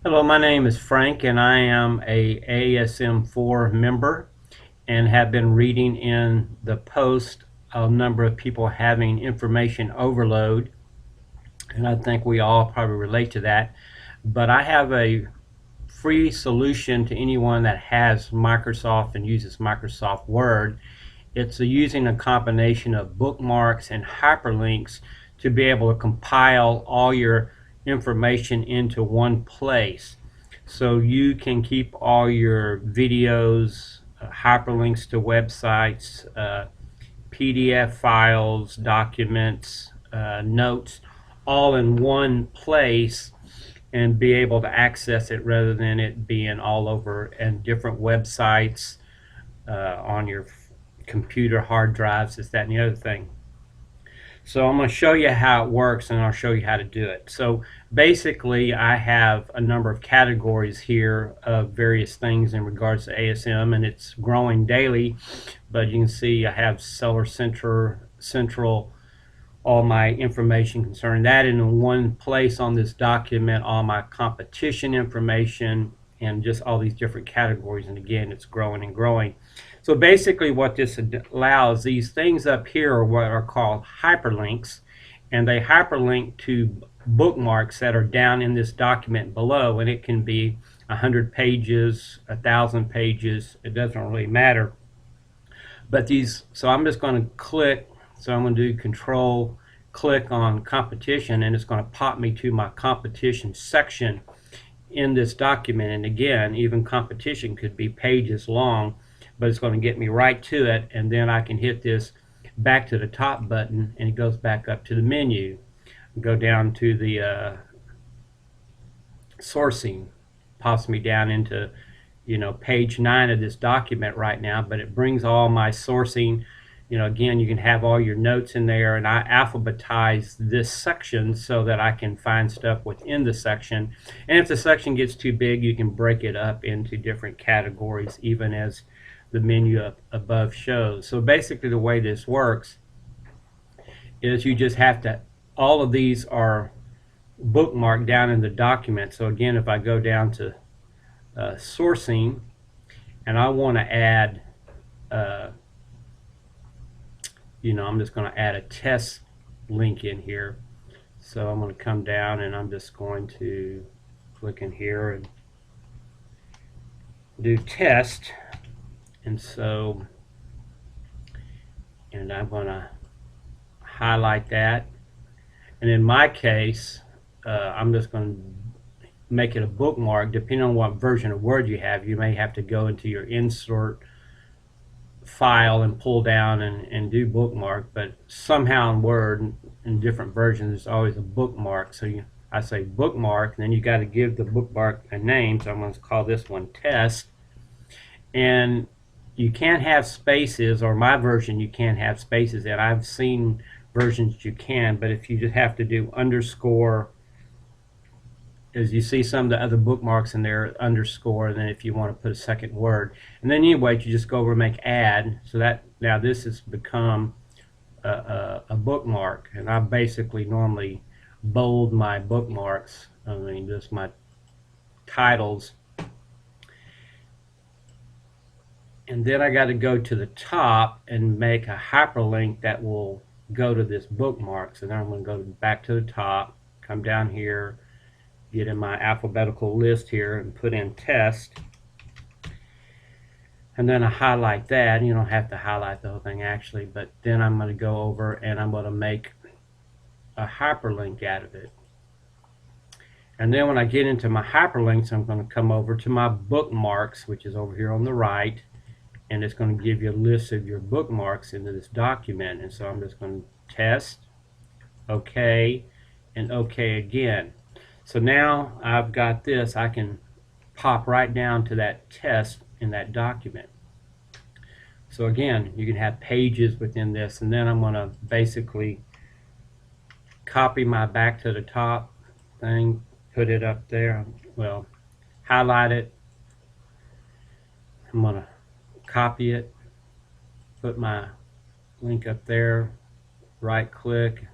Hello, my name is Frank and I am a ASM4 member and have been reading in the post a number of people having information overload, and I think we all probably relate to that. But I have a free solution to anyone that has Microsoft and uses Microsoft Word. It's using a combination of bookmarks and hyperlinks to be able to compile all your information into one place. So you can keep all your videos, hyperlinks to websites, PDF files, documents, notes, all in one place and be able to access it rather than it being all over and different websites on your computer hard drives, this, that, and the other thing. So I'm going to show you how it works and I'll show you how to do it. So basically I have a number of categories here of various things in regards to ASM, and it's growing daily, but you can see I have Seller Central, all my information concerning that, and in one place on this document all my competition information and just all these different categories, and again it's growing and growing. So basically what this allows, these things up here are what are called hyperlinks, and they hyperlink to bookmarks that are down in this document below, and it can be 100 pages, 1,000 pages, it doesn't really matter. But these, so I'm just going to click, so I'm going to do control click on competition, and it's going to pop me to my competition section in this document. And again, even competition could be pages long, but it's going to get me right to it, and then I can hit this back to the top button and it goes back up to the menu. Go down to the sourcing, pops me down into page 9 of this document right now, but it brings all my sourcing. Again, you can have all your notes in there, and I alphabetize this section so that I can find stuff within the section. And if the section gets too big, you can break it up into different categories, even as the menu up above shows. So basically the way this works is you just have to, all of these are bookmarked down in the document. So again, if I go down to sourcing and I want to add I'm just going to add a test link in here. So I'm going to come down and I'm just going to click in here and do test, and I'm going to highlight that, and in my case I'm just going to make it a bookmark. Depending on what version of Word you have, you may have to go into your insert file and pull down and do bookmark, but somehow in Word in different versions there's always a bookmark. So I say bookmark, and then you got to give the bookmark a name. So I'm going to call this one test, and you can't have spaces, or my version you can't have spaces, and I've seen versions you can, but if you just have to do underscore, as you see some of the other bookmarks in there, underscore, and then if you want to put a second word, and then anyway you just go over and make add, so that now this has become a bookmark. And I basically normally bold my bookmarks, I mean just my titles, and then I got to go to the top and make a hyperlink that will go to this bookmark. So now I'm going to go back to the top, come down here, get in my alphabetical list here and put in test, and then I highlight that. You don't have to highlight the whole thing actually, but then I'm going to go over and I'm going to make a hyperlink out of it. And then when I get into my hyperlinks, I'm going to come over to my bookmarks, which is over here on the right, and it's going to give you a list of your bookmarks into this document. And so I'm just going to test, OK, and OK again. So now I've got this, I can pop right down to that test in that document. So again, you can have pages within this, and then I'm going to basically copy my back to the top thing, put it up there, well, highlight it. I'm going to copy it, put my link up there, right click,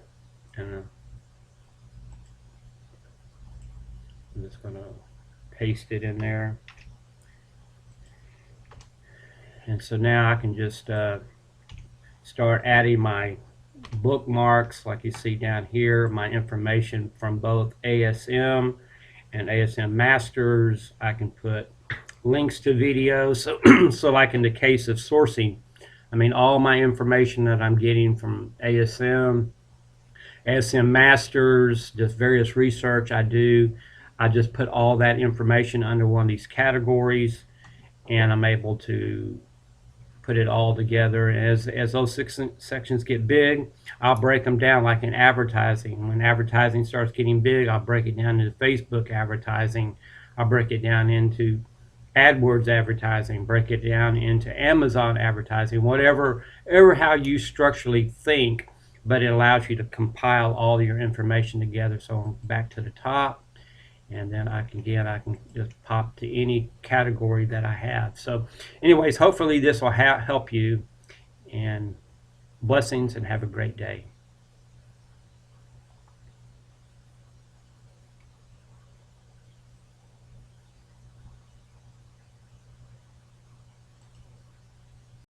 and I'm just going to paste it in there. And so now I can just start adding my bookmarks, like you see down here, my information from both ASM and ASM Masters. I can put links to videos. So like in the case of sourcing, I mean, all my information that I'm getting from ASM, ASM Masters, just various research I do, I just put all that information under one of these categories, and I'm able to put it all together. As those sections get big, I'll break them down, like in advertising. When advertising starts getting big, I'll break it down into Facebook advertising. I'll break it down into AdWords advertising, break it down into Amazon advertising, whatever how you structurally think, but it allows you to compile all your information together. So back to the top, and then I can just pop to any category that I have. So anyways, hopefully this will help you, and blessings, and have a great day.